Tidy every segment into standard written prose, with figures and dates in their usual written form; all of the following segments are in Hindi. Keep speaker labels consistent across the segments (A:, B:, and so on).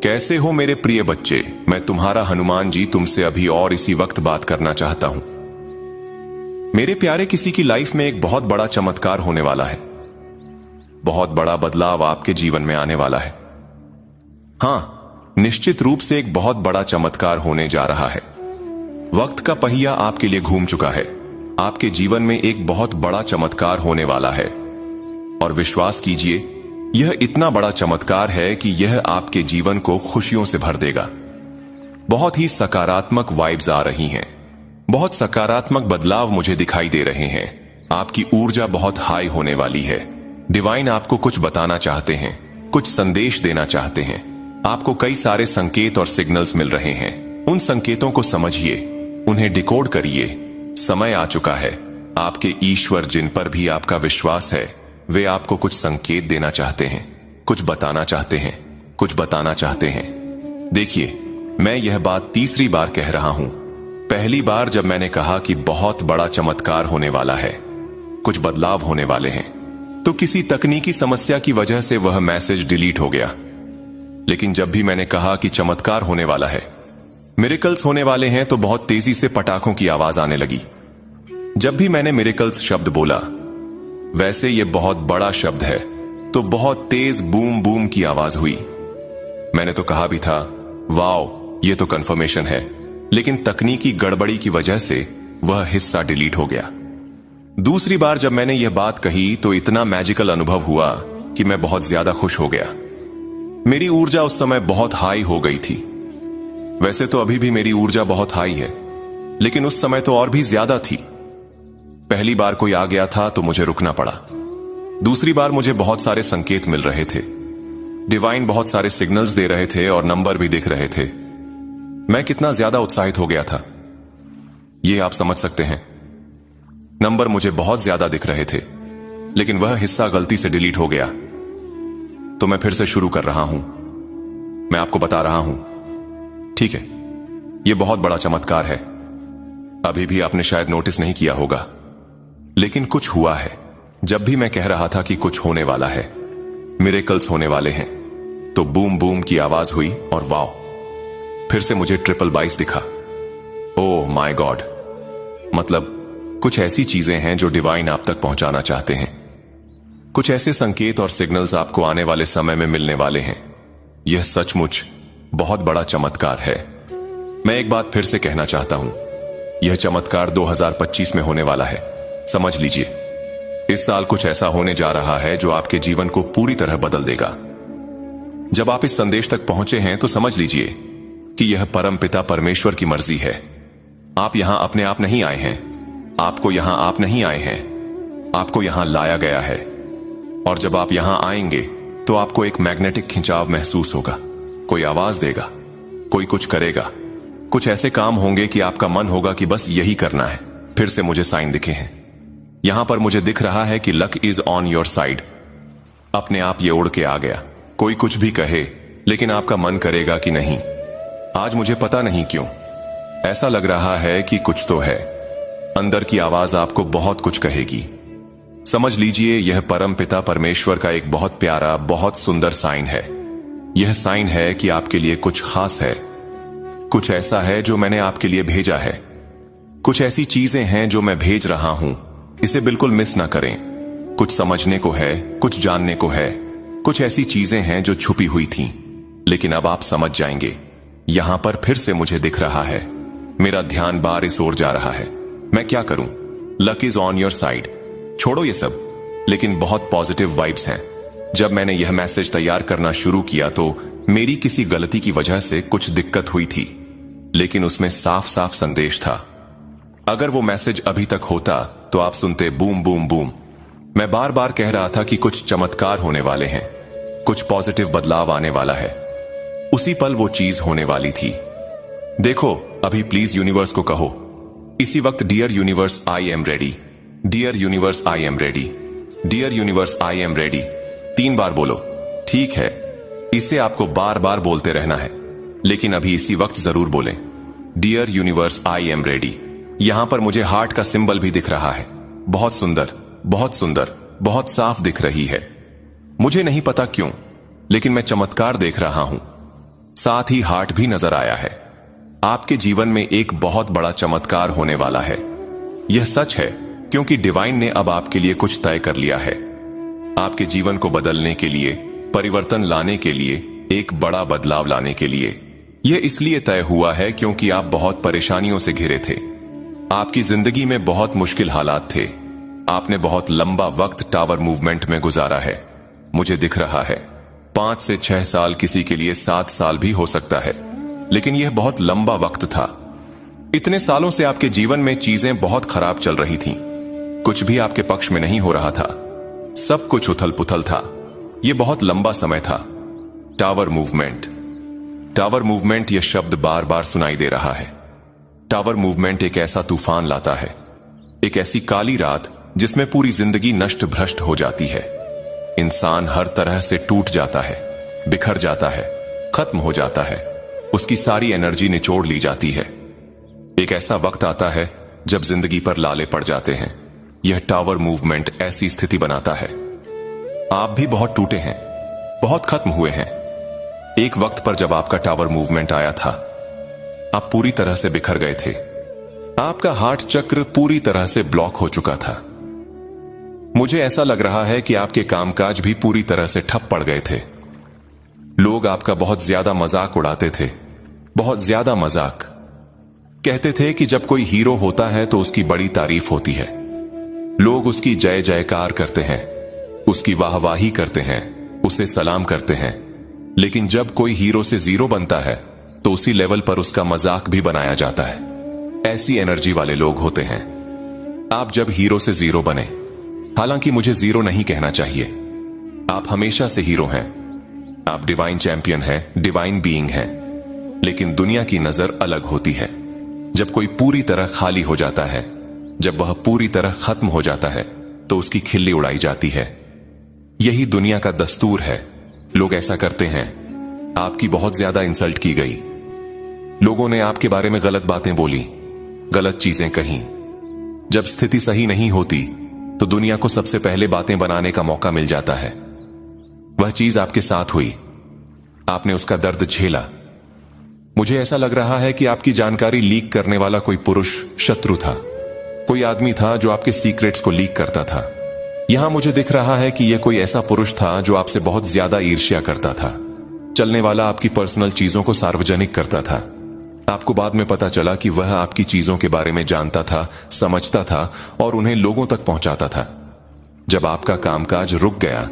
A: कैसे हो मेरे प्रिय बच्चे। मैं तुम्हारा हनुमान जी तुमसे अभी और इसी वक्त बात करना चाहता हूं। मेरे प्यारे, किसी की लाइफ में एक बहुत बड़ा चमत्कार होने वाला है। बहुत बड़ा बदलाव आपके जीवन में आने वाला है। हां, निश्चित रूप से एक बहुत बड़ा चमत्कार होने जा रहा है। वक्त का पहिया आपके लिए घूम चुका है। आपके जीवन में एक बहुत बड़ा चमत्कार होने वाला है। और विश्वास कीजिए, यह इतना बड़ा चमत्कार है कि यह आपके जीवन को खुशियों से भर देगा। बहुत ही सकारात्मक वाइब्स आ रही हैं। बहुत सकारात्मक बदलाव मुझे दिखाई दे रहे हैं। आपकी ऊर्जा बहुत हाई होने वाली है। डिवाइन आपको कुछ बताना चाहते हैं, कुछ संदेश देना चाहते हैं। आपको कई सारे संकेत और सिग्नल्स मिल रहे हैं। उन संकेतों को समझिए, उन्हें डिकोड करिए। समय आ चुका है। आपके ईश्वर, जिन पर भी आपका विश्वास है, वे आपको कुछ संकेत देना चाहते हैं, कुछ बताना चाहते हैं, कुछ बताना चाहते हैं। देखिए, मैं यह बात तीसरी बार कह रहा हूं। पहली बार जब मैंने कहा कि बहुत बड़ा चमत्कार होने वाला है, कुछ बदलाव होने वाले हैं, तो किसी तकनीकी समस्या की वजह से वह मैसेज डिलीट हो गया। लेकिन जब भी मैंने कहा कि चमत्कार होने वाला है, मिरेकल्स होने वाले हैं, तो बहुत तेजी से पटाखों की आवाज आने लगी। जब भी मैंने मिरेकल्स शब्द बोला, वैसे यह बहुत बड़ा शब्द है, तो बहुत तेज बूम बूम की आवाज हुई। मैंने तो कहा भी था, वाओ, ये तो कंफर्मेशन है। लेकिन तकनीकी गड़बड़ी की वजह से वह हिस्सा डिलीट हो गया। दूसरी बार जब मैंने यह बात कही, तो इतना मैजिकल अनुभव हुआ कि मैं बहुत ज्यादा खुश हो गया। मेरी ऊर्जा उस समय बहुत हाई हो गई थी। वैसे तो अभी भी मेरी ऊर्जा बहुत हाई है, लेकिन उस समय तो और भी ज्यादा थी। पहली बार कोई आ गया था तो मुझे रुकना पड़ा। दूसरी बार मुझे बहुत सारे संकेत मिल रहे थे। डिवाइन बहुत सारे सिग्नल्स दे रहे थे और नंबर भी दिख रहे थे। मैं कितना ज्यादा उत्साहित हो गया था, यह आप समझ सकते हैं। नंबर मुझे बहुत ज्यादा दिख रहे थे, लेकिन वह हिस्सा गलती से डिलीट हो गया। तो मैं फिर से शुरू कर रहा हूं। मैं आपको बता रहा हूं, ठीक है, यह बहुत बड़ा चमत्कार है। अभी भी आपने शायद नोटिस नहीं किया होगा, लेकिन कुछ हुआ है। जब भी मैं कह रहा था कि कुछ होने वाला है, मिरेकल्स होने वाले हैं, तो बूम बूम की आवाज हुई और वाओ, फिर से मुझे 22 दिखा। ओह माय गॉड, मतलब कुछ ऐसी चीजें हैं जो डिवाइन आप तक पहुंचाना चाहते हैं। कुछ ऐसे संकेत और सिग्नल्स आपको आने वाले समय में मिलने वाले हैं। यह सचमुच बहुत बड़ा चमत्कार है। मैं एक बात फिर से कहना चाहता हूं, यह चमत्कार 2025 में होने वाला है। समझ लीजिए, इस साल कुछ ऐसा होने जा रहा है जो आपके जीवन को पूरी तरह बदल देगा। जब आप इस संदेश तक पहुंचे हैं, तो समझ लीजिए कि यह परमपिता परमेश्वर की मर्जी है। आप यहां अपने आप नहीं आए हैं। आपको यहां आप नहीं आए हैं, आपको यहां लाया गया है। और जब आप यहां आएंगे, तो आपको एक मैग्नेटिक खिंचाव महसूस होगा। कोई आवाज देगा, कोई कुछ करेगा। कुछ ऐसे काम होंगे कि आपका मन होगा कि बस यही करना है। फिर से मुझे साइन दिखे हैं। यहां पर मुझे दिख रहा है कि luck is on your side. अपने आप ये उड़ के आ गया। कोई कुछ भी कहे, लेकिन आपका मन करेगा कि नहीं। आज मुझे पता नहीं क्यों ऐसा लग रहा है कि कुछ तो है। अंदर की आवाज आपको बहुत कुछ कहेगी। समझ लीजिए, यह परम पिता परमेश्वर का एक बहुत प्यारा, बहुत सुंदर साइन है। यह साइन है कि आपके लिए कुछ खास है। कुछ ऐसा है जो मैंने आपके लिए भेजा है। कुछ ऐसी चीजें हैं जो मैं भेज रहा हूं। इसे बिल्कुल मिस ना करें। कुछ समझने को है, कुछ जानने को है। कुछ ऐसी चीजें हैं जो छुपी हुई थीं, लेकिन अब आप समझ जाएंगे। यहां पर फिर से मुझे दिख रहा है। मेरा ध्यान बार इस ओर जा रहा है। मैं क्या करूं? Luck is on your side. छोड़ो ये सब, लेकिन बहुत पॉजिटिव वाइब्स हैं। जब मैंने यह मैसेज तैयार करना शुरू किया, तो मेरी किसी गलती की वजह से कुछ दिक्कत हुई थी, लेकिन उसमें साफ साफ संदेश था। अगर वो मैसेज अभी तक होता, तो आप सुनते बूम बूम बूम। मैं बार बार कह रहा था कि कुछ चमत्कार होने वाले हैं, कुछ पॉजिटिव बदलाव आने वाला है। उसी पल वो चीज होने वाली थी। देखो, अभी प्लीज यूनिवर्स को कहो इसी वक्त, dear universe I am ready, dear universe I am ready, dear universe I am ready. 3 बार बोलो, ठीक है? इसे आपको बार बार बोलते रहना है, लेकिन अभी इसी वक्त जरूर बोलें, dear universe I am ready. यहां पर मुझे हार्ट का सिंबल भी दिख रहा है। बहुत सुंदर, बहुत सुंदर, बहुत साफ दिख रही है। मुझे नहीं पता क्यों, लेकिन मैं चमत्कार देख रहा हूं। साथ ही हार्ट भी नजर आया है। आपके जीवन में एक बहुत बड़ा चमत्कार होने वाला है। यह सच है क्योंकि डिवाइन ने अब आपके लिए कुछ तय कर लिया है। आपके जीवन को बदलने के लिए, परिवर्तन लाने के लिए, एक बड़ा बदलाव लाने के लिए। यह इसलिए तय हुआ है क्योंकि आप बहुत परेशानियों से घिरे थे। आपकी जिंदगी में बहुत मुश्किल हालात थे। आपने बहुत लंबा वक्त टावर मूवमेंट में गुजारा है। मुझे दिख रहा है 5 से 6 साल, किसी के लिए 7 साल भी हो सकता है, लेकिन यह बहुत लंबा वक्त था। इतने सालों से आपके जीवन में चीजें बहुत खराब चल रही थीं। कुछ भी आपके पक्ष में नहीं हो रहा था। सब कुछ उथल पुथल था। यह बहुत लंबा समय था। टावर मूवमेंट, टावर मूवमेंट, यह शब्द बार बार सुनाई दे रहा है। टावर मूवमेंट एक ऐसा तूफान लाता है, एक ऐसी काली रात जिसमें पूरी जिंदगी नष्ट भ्रष्ट हो जाती है। इंसान हर तरह से टूट जाता है, बिखर जाता है, खत्म हो जाता है। उसकी सारी एनर्जी निचोड़ ली जाती है। एक ऐसा वक्त आता है जब जिंदगी पर लाले पड़ जाते हैं। यह टावर मूवमेंट ऐसी स्थिति बनाता है। आप भी बहुत टूटे हैं, बहुत खत्म हुए हैं। एक वक्त पर जब आपका टावर मूवमेंट आया था, आप पूरी तरह से बिखर गए थे। आपका हार्ट चक्र पूरी तरह से ब्लॉक हो चुका था। मुझे ऐसा लग रहा है कि आपके कामकाज भी पूरी तरह से ठप पड़ गए थे। लोग आपका बहुत ज्यादा मजाक उड़ाते थे, बहुत ज्यादा मजाक। कहते थे कि जब कोई हीरो होता है तो उसकी बड़ी तारीफ होती है। लोग उसकी जय जयकार करते हैं, उसकी वाहवाही करते हैं, उसे सलाम करते हैं। लेकिन जब कोई हीरो से जीरो बनता है तो उसी लेवल पर उसका मजाक भी बनाया जाता है। ऐसी एनर्जी वाले लोग होते हैं। आप जब हीरो से जीरो बने, हालांकि मुझे जीरो नहीं कहना चाहिए, आप हमेशा से हीरो हैं। आप डिवाइन चैंपियन हैं, डिवाइन बीइंग हैं। लेकिन दुनिया की नजर अलग होती है। जब कोई पूरी तरह खाली हो जाता है, जब वह पूरी तरह खत्म हो जाता है, तो उसकी खिल्ली उड़ाई जाती है। यही दुनिया का दस्तूर है। लोग ऐसा करते हैं। आपकी बहुत ज्यादा इंसल्ट की गई। लोगों ने आपके बारे में गलत बातें बोली, गलत चीजें कहीं। जब स्थिति सही नहीं होती तो दुनिया को सबसे पहले बातें बनाने का मौका मिल जाता है। वह चीज आपके साथ हुई, आपने उसका दर्द झेला। मुझे ऐसा लग रहा है कि आपकी जानकारी लीक करने वाला कोई पुरुष शत्रु था। कोई आदमी था जो आपके सीक्रेट्स को लीक करता था। यहां मुझे दिख रहा है कि यह कोई ऐसा पुरुष था जो आपसे बहुत ज्यादा ईर्ष्या करता था। चलने वाला आपकी पर्सनल चीजों को सार्वजनिक करता था। आपको बाद में पता चला कि वह आपकी चीजों के बारे में जानता था, समझता था और उन्हें लोगों तक पहुंचाता था। जब आपका कामकाज रुक गया,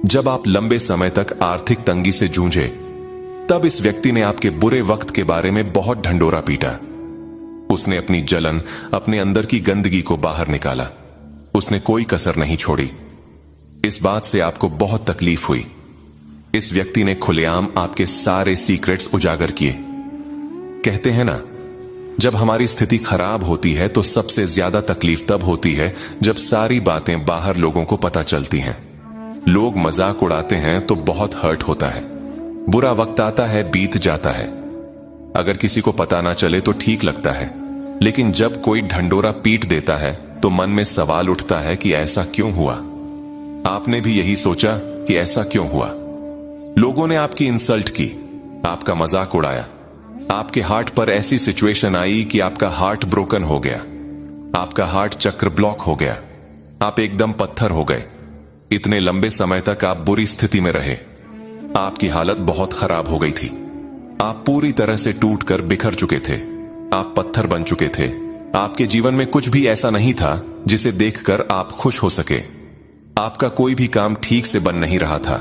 A: जब आप लंबे समय तक आर्थिक तंगी से जूझे, तब इस व्यक्ति ने आपके बुरे वक्त के बारे में बहुत ढंढोरा पीटा। उसने अपनी जलन, अपने अंदर की गंदगी को बाहर निकाला। उसने कोई कसर नहीं छोड़ी। इस बात से आपको बहुत तकलीफ हुई। इस व्यक्ति ने खुलेआम आपके सारे सीक्रेट्स उजागर किए। कहते हैं ना, जब हमारी स्थिति खराब होती है तो सबसे ज्यादा तकलीफ तब होती है जब सारी बातें बाहर लोगों को पता चलती हैं। लोग मजाक उड़ाते हैं तो बहुत हर्ट होता है। बुरा वक्त आता है, बीत जाता है। अगर किसी को पता ना चले तो ठीक लगता है, लेकिन जब कोई ढंडोरा पीट देता है तो मन में सवाल उठता है कि ऐसा क्यों हुआ। आपने भी यही सोचा कि ऐसा क्यों हुआ। लोगों ने आपकी इंसल्ट की, आपका मजाक उड़ाया। आपके हार्ट पर ऐसी सिचुएशन आई कि आपका हार्ट ब्रोकन हो गया। आपका हार्ट चक्र ब्लॉक हो गया। आप एकदम पत्थर हो गए। इतने लंबे समय तक आप बुरी स्थिति में रहे। आपकी हालत बहुत खराब हो गई थी। आप पूरी तरह से टूटकर बिखर चुके थे। आप पत्थर बन चुके थे। आपके जीवन में कुछ भी ऐसा नहीं था जिसे देखकर आप खुश हो सके। आपका कोई भी काम ठीक से बन नहीं रहा था।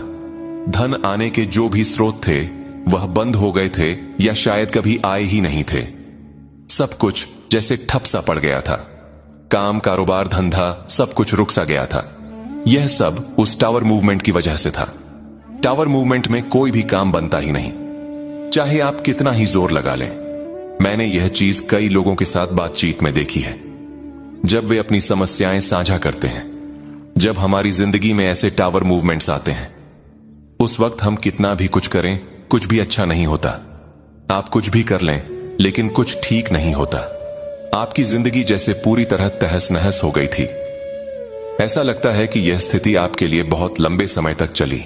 A: धन आने के जो भी स्रोत थे वह बंद हो गए थे या शायद कभी आए ही नहीं थे। सब कुछ जैसे ठप सा पड़ गया था। काम, कारोबार, धंधा, सब कुछ रुक सा गया था। यह सब उस टावर मूवमेंट की वजह से था। टावर मूवमेंट में कोई भी काम बनता ही नहीं, चाहे आप कितना ही जोर लगा लें। मैंने यह चीज कई लोगों के साथ बातचीत में देखी है। जब वे अपनी समस्याएं साझा करते हैं, जब हमारी जिंदगी में ऐसे टावर मूवमेंट्स आते हैं, उस वक्त हम कितना भी कुछ करें, कुछ भी अच्छा नहीं होता। आप कुछ भी कर लें, लेकिन कुछ ठीक नहीं होता। आपकी जिंदगी जैसे पूरी तरह तहस नहस हो गई थी। ऐसा लगता है कि यह स्थिति आपके लिए बहुत लंबे समय तक चली।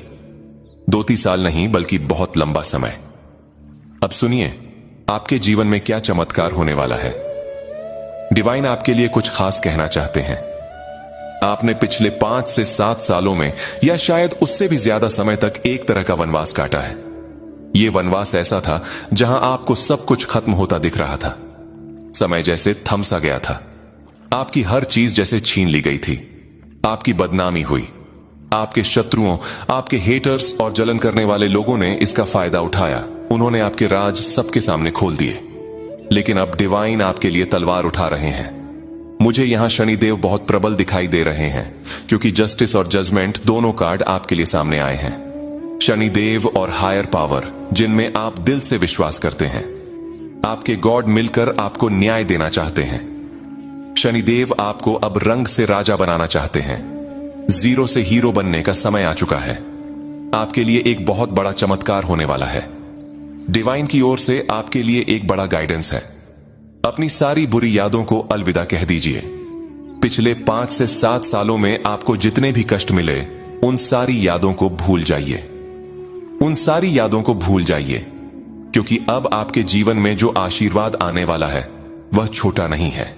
A: 2-3 साल नहीं, बल्कि बहुत लंबा समय। अब सुनिए आपके जीवन में क्या चमत्कार होने वाला है। डिवाइन आपके लिए कुछ खास कहना चाहते हैं। आपने पिछले 5 से 7 सालों में या शायद उससे भी ज्यादा समय तक एक तरह का वनवास काटा है। यह वनवास ऐसा था जहां आपको सब कुछ खत्म होता दिख रहा था। समय जैसे थम सा गया था। आपकी हर चीज जैसे छीन ली गई थी। आपकी बदनामी हुई। आपके शत्रुओं, आपके हेटर्स और जलन करने वाले लोगों ने इसका फायदा उठाया। उन्होंने आपके राज सबके सामने खोल दिए। लेकिन अब डिवाइन आपके लिए तलवार उठा रहे हैं। मुझे यहां शनिदेव बहुत प्रबल दिखाई दे रहे हैं क्योंकि जस्टिस और जजमेंट दोनों कार्ड आपके लिए सामने आए हैं। शनिदेव और हायर पावर, जिनमें आप दिल से विश्वास करते हैं। आपके गॉड मिलकर आपको न्याय देना चाहते हैं। शनिदेव आपको अब रंग से राजा बनाना चाहते हैं। जीरो से हीरो बनने का समय आ चुका है। आपके लिए एक बहुत बड़ा चमत्कार होने वाला है। डिवाइन की ओर से आपके लिए एक बड़ा गाइडेंस है। अपनी सारी बुरी यादों को अलविदा कह दीजिए। पिछले 5 से 7 सालों में आपको जितने भी कष्ट मिले, उन सारी यादों को भूल जाइए। उन सारी यादों को भूल जाइए क्योंकि अब आपके जीवन में जो आशीर्वाद आने वाला है वह छोटा नहीं है।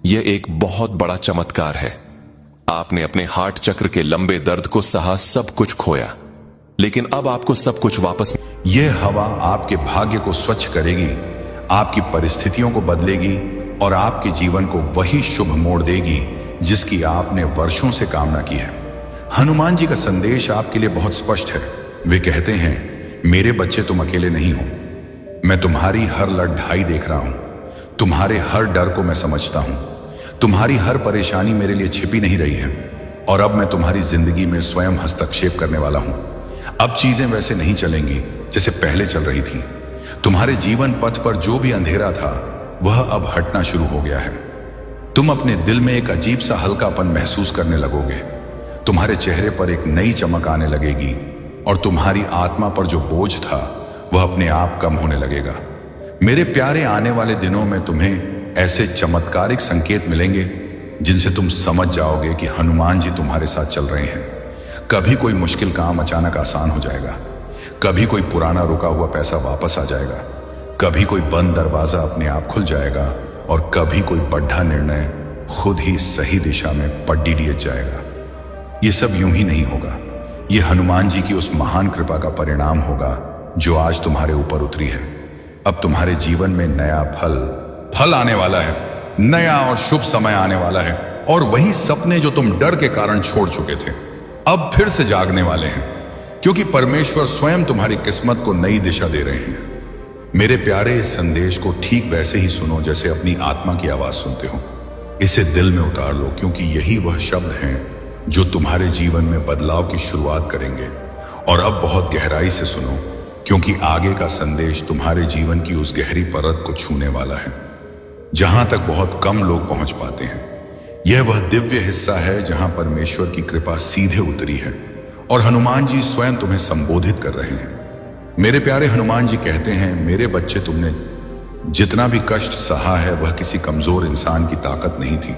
A: यह एक बहुत बड़ा चमत्कार है। आपने अपने हार्ट चक्र के लंबे दर्द को सहा, सब कुछ खोया, लेकिन अब आपको सब कुछ वापस।
B: यह हवा आपके भाग्य को स्वच्छ करेगी, आपकी परिस्थितियों को बदलेगी और आपके जीवन को वही शुभ मोड़ देगी जिसकी आपने वर्षों से कामना की है। हनुमान जी का संदेश आपके लिए बहुत स्पष्ट है। वे कहते हैं, मेरे बच्चे तुम अकेले नहीं हो। मैं तुम्हारी हर लड़ाई देख रहा हूं। तुम्हारे हर डर को मैं समझता हूं। तुम्हारी हर परेशानी मेरे लिए छिपी नहीं रही है और अब मैं तुम्हारी जिंदगी में स्वयं हस्तक्षेप करने वाला हूं। अब चीजें वैसे नहीं चलेंगी जैसे पहले चल रही थी। तुम्हारे जीवन पथ पर जो भी अंधेरा था वह अब हटना शुरू हो गया है। तुम अपने दिल में एक अजीब सा हल्कापन महसूस करने लगोगे। तुम्हारे चेहरे पर एक नई चमक आने लगेगी और तुम्हारी आत्मा पर जो बोझ था वह अपने आप कम होने लगेगा। मेरे प्यारे, आने वाले दिनों में तुम्हें ऐसे चमत्कारिक संकेत मिलेंगे जिनसे तुम समझ जाओगे कि हनुमान जी तुम्हारे साथ चल रहे हैं। कभी कोई मुश्किल काम अचानक आसान हो जाएगा। कभी कोई पुराना रुका हुआ पैसा वापस आ जाएगा। कभी कोई बंद दरवाजा अपने आप खुल जाएगा और कभी कोई बड़ा निर्णय खुद ही सही दिशा में पड्डी दिए जाएगा। ये सब यूं ही नहीं होगा। ये हनुमान जी की उस महान कृपा का परिणाम होगा जो आज तुम्हारे ऊपर उतरी है। अब तुम्हारे जीवन में नया फल आने वाला है। नया और शुभ समय आने वाला है और वही सपने जो तुम डर के कारण छोड़ चुके थे अब फिर से जागने वाले हैं, क्योंकि परमेश्वर स्वयं तुम्हारी किस्मत को नई दिशा दे रहे हैं। मेरे प्यारे, इस संदेश को ठीक वैसे ही सुनो जैसे अपनी आत्मा की आवाज सुनते हो। इसे दिल में उतार लो, क्योंकि यही वह शब्द हैं जो तुम्हारे जीवन में बदलाव की शुरुआत करेंगे। और अब बहुत गहराई से सुनो, क्योंकि आगे का संदेश तुम्हारे जीवन की उस गहरी परत को छूने वाला है जहां तक बहुत कम लोग पहुंच पाते हैं। यह वह दिव्य हिस्सा है जहां परमेश्वर की कृपा सीधे उतरी है और हनुमान जी स्वयं तुम्हें संबोधित कर रहे हैं। मेरे प्यारे, हनुमान जी कहते हैं, मेरे बच्चे, तुमने जितना भी कष्ट सहा है वह किसी कमजोर इंसान की ताकत नहीं थी।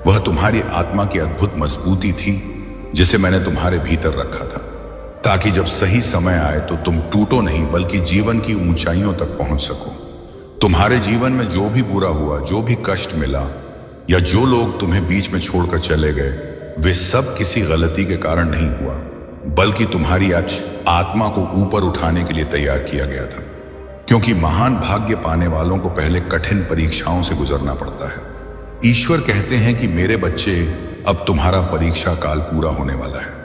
B: वह तुम्हारी आत्मा की अद्भुत मजबूती थी जिसे मैंने तुम्हारे भीतर रखा था, ताकि जब सही समय आए तो तुम टूटो नहीं बल्कि जीवन की ऊंचाइयों तक पहुंच सको। तुम्हारे जीवन में जो भी बुरा हुआ, जो भी कष्ट मिला या जो लोग तुम्हें बीच में छोड़कर चले गए, वे सब किसी गलती के कारण नहीं हुआ, बल्कि तुम्हारी आत्मा को ऊपर उठाने के लिए तैयार किया गया था। क्योंकि महान भाग्य पाने वालों को पहले कठिन परीक्षाओं से गुजरना पड़ता है। ईश्वर कहते हैं कि मेरे बच्चे, अब तुम्हारा परीक्षा काल पूरा होने वाला है।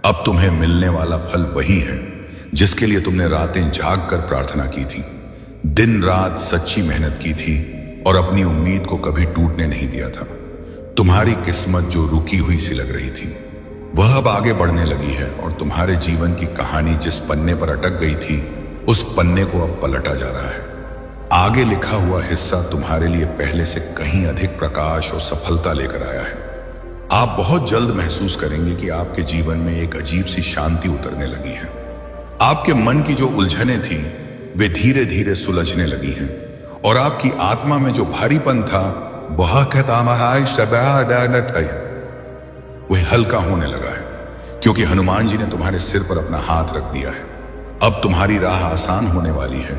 B: अब तुम्हें मिलने वाला फल वही है जिसके लिए तुमने रातें जाग कर प्रार्थना की थी, दिन रात सच्ची मेहनत की थी और अपनी उम्मीद को कभी टूटने नहीं दिया था। तुम्हारी किस्मत जो रुकी हुई सी लग रही थी वह अब आगे बढ़ने लगी है और तुम्हारे जीवन की कहानी जिस पन्ने पर अटक गई थी उस पन्ने को अब पलटा जा रहा है। आगे लिखा हुआ हिस्सा तुम्हारे लिए पहले से कहीं अधिक प्रकाश और सफलता लेकर आया है। आप बहुत जल्द महसूस करेंगे कि आपके जीवन में एक अजीब सी शांति उतरने लगी है। आपके मन की जो उलझनें थी वे धीरे धीरे सुलझने लगी हैं और आपकी आत्मा में जो भारीपन था वह हल्का होने लगा है, क्योंकि हनुमान जी ने तुम्हारे सिर पर अपना हाथ रख दिया है। अब तुम्हारी राह आसान होने वाली है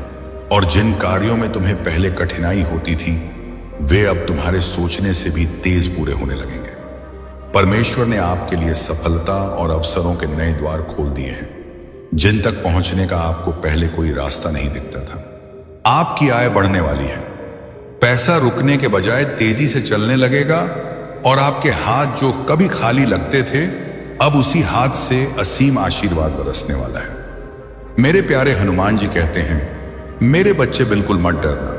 B: और जिन कार्यों में तुम्हें पहले कठिनाई होती थी वे अब तुम्हारे सोचने से भी तेज पूरे होने लगेंगे। परमेश्वर ने आपके लिए सफलता और अवसरों के नए द्वार खोल दिए हैं जिन तक पहुंचने का आपको पहले कोई रास्ता नहीं दिखता था। आपकी आय बढ़ने वाली है, पैसा रुकने के बजाय तेजी से चलने लगेगा और आपके हाथ जो कभी खाली लगते थे अब उसी हाथ से असीम आशीर्वाद बरसने वाला है। मेरे प्यारे हनुमान जी कहते हैं, मेरे बच्चे बिल्कुल मत डरना,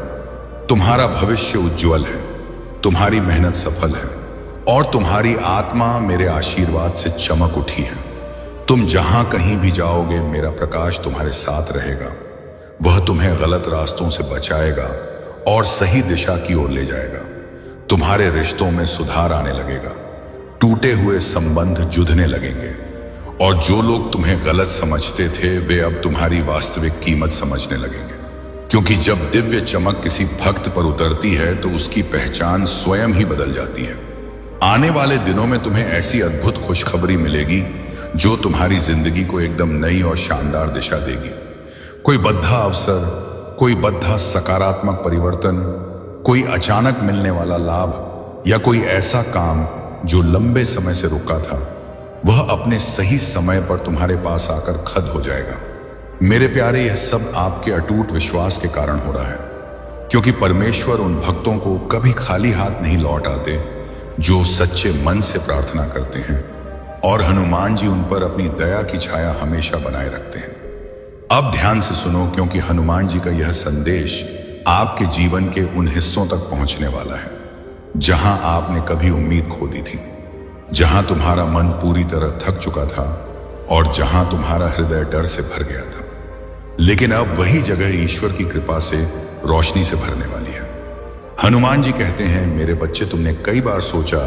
B: तुम्हारा भविष्य उज्जवल है, तुम्हारी मेहनत सफल है और तुम्हारी आत्मा मेरे आशीर्वाद से चमक उठी है। तुम जहां कहीं भी जाओगे मेरा प्रकाश तुम्हारे साथ रहेगा, वह तुम्हें गलत रास्तों से बचाएगा और सही दिशा की ओर ले जाएगा। तुम्हारे रिश्तों में सुधार आने लगेगा, टूटे हुए संबंध जुड़ने लगेंगे और जो लोग तुम्हें गलत समझते थे वे अब तुम्हारी वास्तविक कीमत समझने लगेंगे। क्योंकि जब दिव्य चमक किसी भक्त पर उतरती है तो उसकी पहचान स्वयं ही बदल जाती है। आने वाले दिनों में तुम्हें ऐसी अद्भुत खुशखबरी मिलेगी जो तुम्हारी जिंदगी को एकदम नई और शानदार दिशा देगी। कोई बद्धा अवसर, कोई बद्धा सकारात्मक परिवर्तन, कोई अचानक मिलने वाला लाभ या कोई ऐसा काम जो लंबे समय से रुका था वह अपने सही समय पर तुम्हारे पास आकर खद हो जाएगा। मेरे प्यारे, यह सब आपके अटूट विश्वास के कारण हो रहा है, क्योंकि परमेश्वर उन भक्तों को कभी खाली हाथ नहीं लौट आते जो सच्चे मन से प्रार्थना करते हैं और हनुमान जी उन पर अपनी दया की छाया हमेशा बनाए रखते हैं। अब ध्यान से सुनो, क्योंकि हनुमान जी का यह संदेश आपके जीवन के उन हिस्सों तक पहुंचने वाला है जहां आपने कभी उम्मीद खो दी थी, जहां तुम्हारा मन पूरी तरह थक चुका था और जहां तुम्हारा हृदय डर से भर गया था। लेकिन अब वही जगह ईश्वर की कृपा से रोशनी से भरने वाली है। हनुमान जी कहते हैं, मेरे बच्चे, तुमने कई बार सोचा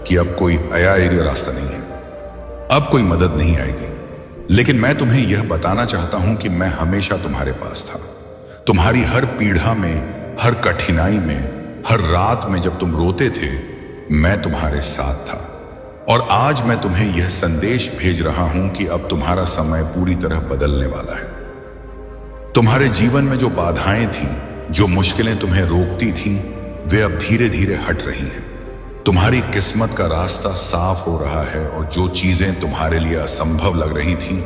B: कि अब कोई आया रास्ता नहीं है, अब कोई मदद नहीं आएगी, लेकिन मैं तुम्हें यह बताना चाहता हूं कि मैं हमेशा तुम्हारे पास था। तुम्हारी हर पीड़ा में, हर कठिनाई में, हर रात में जब तुम रोते थे मैं तुम्हारे साथ था। और आज मैं तुम्हें यह संदेश भेज रहा हूं कि अब तुम्हारा समय पूरी तरह बदलने वाला है। तुम्हारे जीवन में जो बाधाएं थीं, जो मुश्किलें तुम्हें रोकती थीं, वे अब धीरे धीरे हट रही हैं। तुम्हारी किस्मत का रास्ता साफ हो रहा है और जो चीजें तुम्हारे लिए असंभव लग रही थीं,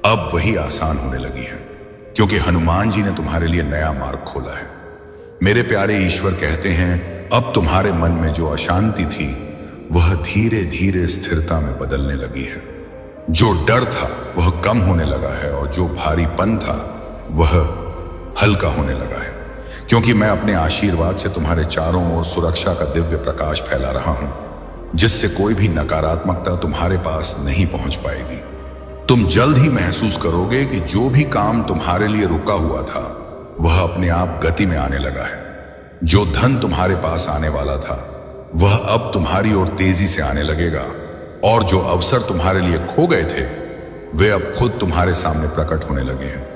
B: अब वही आसान होने लगी है, क्योंकि हनुमान जी ने तुम्हारे लिए नया मार्ग खोला है। मेरे प्यारे, ईश्वर कहते हैं, अब तुम्हारे मन में जो अशांति थी वह धीरे धीरे स्थिरता में बदलने लगी है। जो डर था वह कम होने लगा है और जो भारीपन था वह हल्का होने लगा है, क्योंकि मैं अपने आशीर्वाद से तुम्हारे चारों ओर सुरक्षा का दिव्य प्रकाश फैला रहा हूं, जिससे कोई भी नकारात्मकता तुम्हारे पास नहीं पहुंच पाएगी। तुम जल्द ही महसूस करोगे कि जो भी काम तुम्हारे लिए रुका हुआ था वह अपने आप गति में आने लगा है। जो धन तुम्हारे पास आने वाला था वह अब तुम्हारी ओर तेजी से आने लगेगा और जो अवसर तुम्हारे लिए खो गए थे वे अब खुद तुम्हारे सामने प्रकट होने लगे हैं,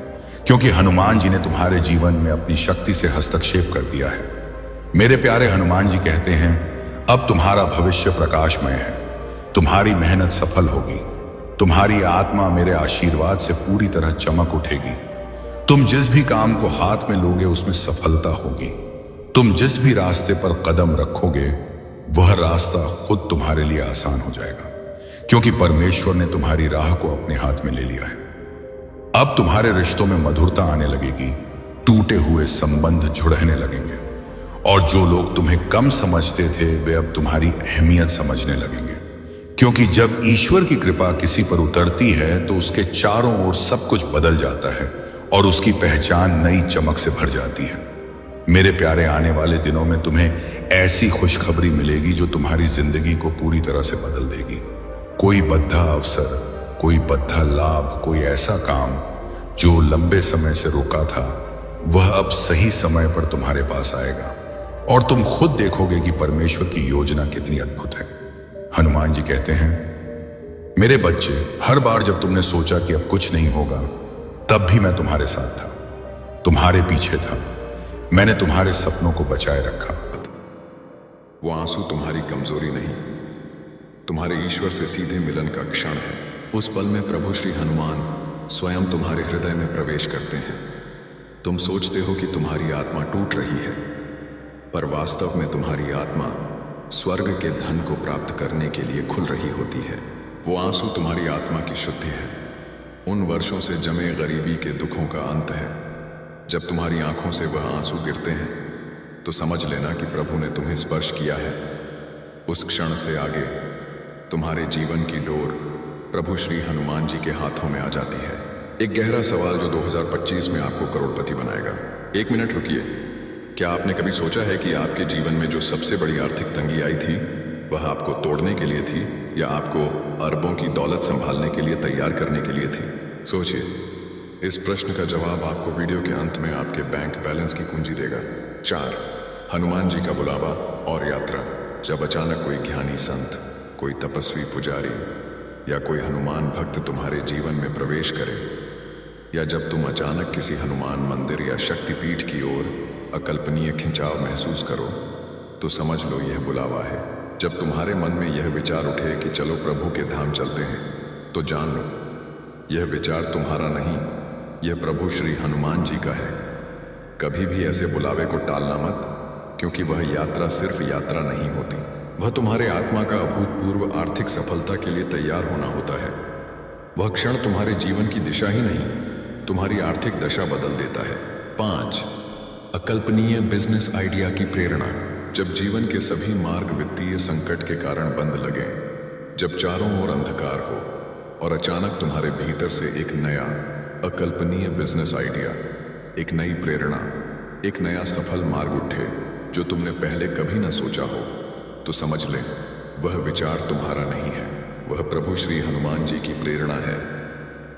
B: क्योंकि हनुमान जी ने तुम्हारे जीवन में अपनी शक्ति से हस्तक्षेप कर दिया है। मेरे प्यारे, हनुमान जी कहते हैं, अब तुम्हारा भविष्य प्रकाशमय है, तुम्हारी मेहनत सफल होगी, तुम्हारी आत्मा मेरे आशीर्वाद से पूरी तरह चमक उठेगी। तुम जिस भी काम को हाथ में लोगे उसमें सफलता होगी। तुम जिस भी रास्ते पर कदम रखोगे वह रास्ता खुद तुम्हारे लिए आसान हो जाएगा, क्योंकि परमेश्वर ने तुम्हारी राह को अपने हाथ में ले लिया है। अब तुम्हारे रिश्तों में मधुरता आने लगेगी, टूटे हुए संबंध जुड़ने लगेंगे और जो लोग तुम्हें कम समझते थे वे अब तुम्हारी अहमियत समझने लगेंगे, क्योंकि जब ईश्वर की कृपा किसी पर उतरती है तो उसके चारों ओर सब कुछ बदल जाता है और उसकी पहचान नई चमक से भर जाती है। मेरे प्यारे, आने वाले दिनों में तुम्हें ऐसी खुशखबरी मिलेगी जो तुम्हारी जिंदगी को पूरी तरह से बदल देगी। कोई बद्धा अवसर, कोई बद्धा लाभ, कोई ऐसा काम जो लंबे समय से रुका था वह अब सही समय पर तुम्हारे पास आएगा और तुम खुद देखोगे कि परमेश्वर की योजना कितनी अद्भुत है। हनुमान जी कहते हैं, मेरे बच्चे, हर बार जब तुमने सोचा कि अब कुछ नहीं होगा तब भी मैं तुम्हारे साथ था, तुम्हारे पीछे था, मैंने तुम्हारे सपनों को बचाए रखा।
C: वो आंसू तुम्हारी कमजोरी नहीं, तुम्हारे ईश्वर से सीधे मिलन का क्षण है। उस पल में प्रभु श्री हनुमान स्वयं तुम्हारे हृदय में प्रवेश करते हैं। तुम सोचते हो कि तुम्हारी आत्मा टूट रही है, पर वास्तव में तुम्हारी आत्मा स्वर्ग के धन को प्राप्त करने के लिए खुल रही होती है। वो आंसू तुम्हारी आत्मा की शुद्धि है, उन वर्षों से जमे गरीबी के दुखों का अंत है। जब तुम्हारी आंखों से वह आंसू गिरते हैं तो समझ लेना कि प्रभु ने तुम्हें स्पर्श किया है। उस क्षण से आगे तुम्हारे जीवन की डोर प्रभु श्री हनुमान जी के हाथों में आ जाती है। एक गहरा सवाल जो 2025 में आपको करोड़पति बनाएगा। 1 मिनट रुकिए। क्या आपने कभी सोचा है कि आपके जीवन में जो सबसे बड़ी आर्थिक तंगी आई थी वह आपको तोड़ने के लिए थी या आपको अरबों की दौलत संभालने के लिए तैयार करने के लिए थी? सोचिए। इस प्रश्न का जवाब आपको वीडियो के अंत में आपके बैंक बैलेंस की कुंजी देगा। 4. हनुमान जी का बुलावा और यात्रा। जब अचानक कोई ज्ञानी संत, कोई तपस्वी पुजारी या कोई हनुमान भक्त तुम्हारे जीवन में प्रवेश करे, या जब तुम अचानक किसी हनुमान मंदिर या शक्तिपीठ की ओर अकल्पनीय खिंचाव महसूस करो, तो समझ लो यह बुलावा है। जब तुम्हारे मन में यह विचार उठे कि चलो प्रभु के धाम चलते हैं, तो जान लो यह विचार तुम्हारा नहीं, यह प्रभु श्री हनुमान जी का है। कभी भी ऐसे बुलावे को टालना मत, क्योंकि वह यात्रा सिर्फ यात्रा नहीं होती, वह तुम्हारे आत्मा का अभूतपूर्व आर्थिक सफलता के लिए तैयार होना होता है। वह क्षण तुम्हारे जीवन की दिशा ही नहीं, तुम्हारी आर्थिक दशा बदल देता है। 5. अकल्पनीय बिजनेस आइडिया की प्रेरणा। जब जीवन के सभी मार्ग वित्तीय संकट के कारण बंद लगे, जब चारों ओर अंधकार हो और अचानक तुम्हारे भीतर से एक नया अकल्पनीय बिजनेस आइडिया, एक नई प्रेरणा, एक नया सफल मार्ग उठे जो तुमने पहले कभी न सोचा हो, तो समझ ले वह विचार तुम्हारा नहीं है, वह प्रभु श्री हनुमान जी की प्रेरणा है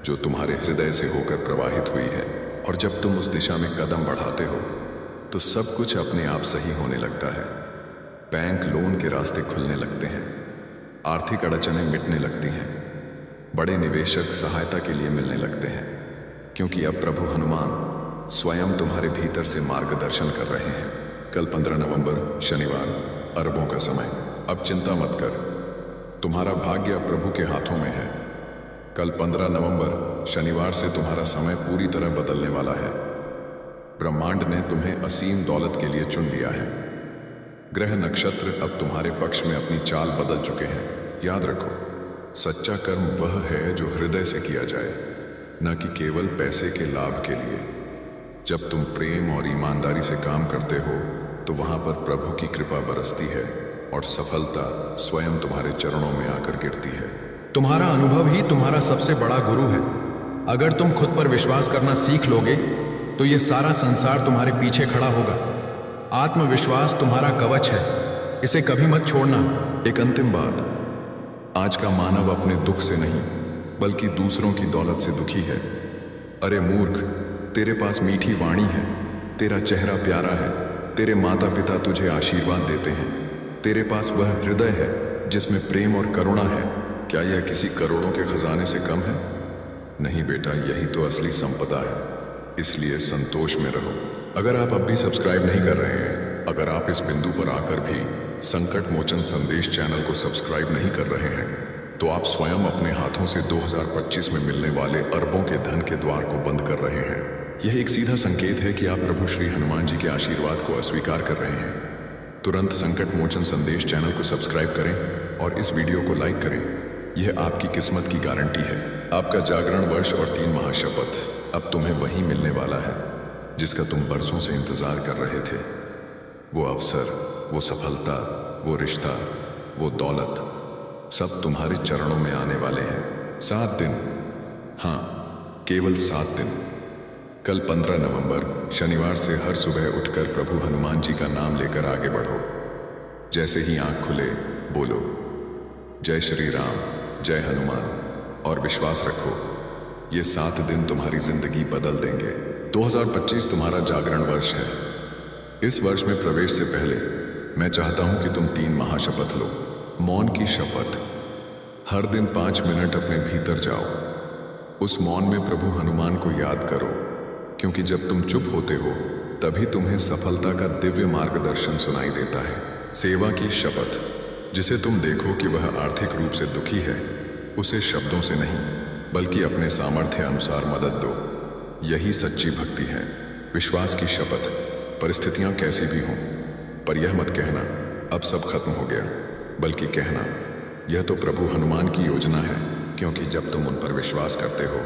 C: जो तुम्हारे हृदय से होकर प्रवाहित हुई है। और जब तुम उस दिशा में कदम बढ़ाते हो तो सब कुछ अपने आप सही होने लगता है। बैंक लोन के रास्ते खुलने लगते हैं, आर्थिक अड़चनें मिटने लगती हैं, बड़े निवेशक सहायता के लिए मिलने लगते हैं, क्योंकि अब प्रभु हनुमान स्वयं तुम्हारे भीतर से मार्गदर्शन कर रहे हैं। कल 15 नवंबर शनिवार, अरबों का समय। अब चिंता मत कर, तुम्हारा भाग्य अब प्रभु के हाथों में है। कल 15 नवंबर शनिवार से तुम्हारा समय पूरी तरह बदलने वाला है। ब्रह्मांड ने तुम्हें असीम दौलत के लिए चुन लिया है। ग्रह नक्षत्र अब तुम्हारे पक्ष में अपनी चाल बदल चुके हैं। याद रखो, सच्चा कर्म वह है जो हृदय से किया जाए, न कि केवल पैसे के लाभ के लिए। जब तुम प्रेम और ईमानदारी से काम करते हो तो वहां पर प्रभु की कृपा बरसती है और सफलता स्वयं तुम्हारे चरणों में आकर गिरती है।
D: तुम्हारा अनुभव ही तुम्हारा सबसे बड़ा गुरु है। अगर तुम खुद पर विश्वास करना सीख लोगे तो यह सारा संसार तुम्हारे पीछे खड़ा होगा। आत्मविश्वास तुम्हारा कवच है, इसे कभी मत छोड़ना।
C: एक अंतिम बात, आज का मानव अपने दुख से नहीं बल्कि दूसरों की दौलत से दुखी है। अरे मूर्ख, तेरे पास मीठी वाणी है, तेरा चेहरा प्यारा है, तेरे माता पिता तुझे आशीर्वाद देते हैं, तेरे पास वह हृदय है जिसमें प्रेम और करुणा है। क्या यह किसी करोड़ों के खजाने से कम है? नहीं बेटा, यही तो असली संपदा है। इसलिए संतोष में रहो। अगर आप अब भी सब्सक्राइब नहीं कर रहे हैं, अगर आप इस बिंदु पर आकर भी संकट मोचन संदेश चैनल को सब्सक्राइब नहीं कर रहे हैं, तो आप स्वयं अपने हाथों से 2025 में मिलने वाले अरबों के धन के द्वार को बंद कर रहे हैं। यह एक सीधा संकेत है कि आप प्रभु श्री हनुमान जी के आशीर्वाद को अस्वीकार कर रहे हैं। तुरंत संकट मोचन संदेश चैनल को सब्सक्राइब करें और इस वीडियो को लाइक करें। यह आपकी किस्मत की गारंटी है। आपका जागरण वर्ष और 3 महाशपथ अब तुम्हें वही मिलने वाला है जिसका तुम बरसों से इंतजार कर रहे थे। वो अवसर, वो सफलता, वो रिश्ता, वो दौलत, सब तुम्हारे चरणों में आने वाले हैं। 7 दिन, हाँ, केवल 7 दिन। कल 15 नवंबर शनिवार से हर सुबह उठकर प्रभु हनुमान जी का नाम लेकर आगे बढ़ो। जैसे ही आंख खुले बोलो जय श्री राम, जय हनुमान, और विश्वास रखो ये 7 दिन तुम्हारी जिंदगी बदल देंगे। 2025 तुम्हारा जागरण वर्ष है। इस वर्ष में प्रवेश से पहले मैं चाहता हूं कि तुम 3 महाशपथ लो। मौन की शपथ। हर दिन 5 मिनट अपने भीतर जाओ। उस मौन में प्रभु हनुमान को याद करो, क्योंकि जब तुम चुप होते हो तभी तुम्हें सफलता का दिव्य मार्गदर्शन सुनाई देता है। सेवा की शपथ। जिसे तुम देखो कि वह आर्थिक रूप से दुखी है, उसे शब्दों से नहीं बल्कि अपने सामर्थ्य अनुसार मदद दो। यही सच्ची भक्ति है। विश्वास की शपथ, परिस्थितियां कैसी भी हों, पर यह मत कहना अब सब खत्म हो गया, बल्कि कहना यह तो प्रभु हनुमान की योजना है, क्योंकि जब तुम उन पर विश्वास करते हो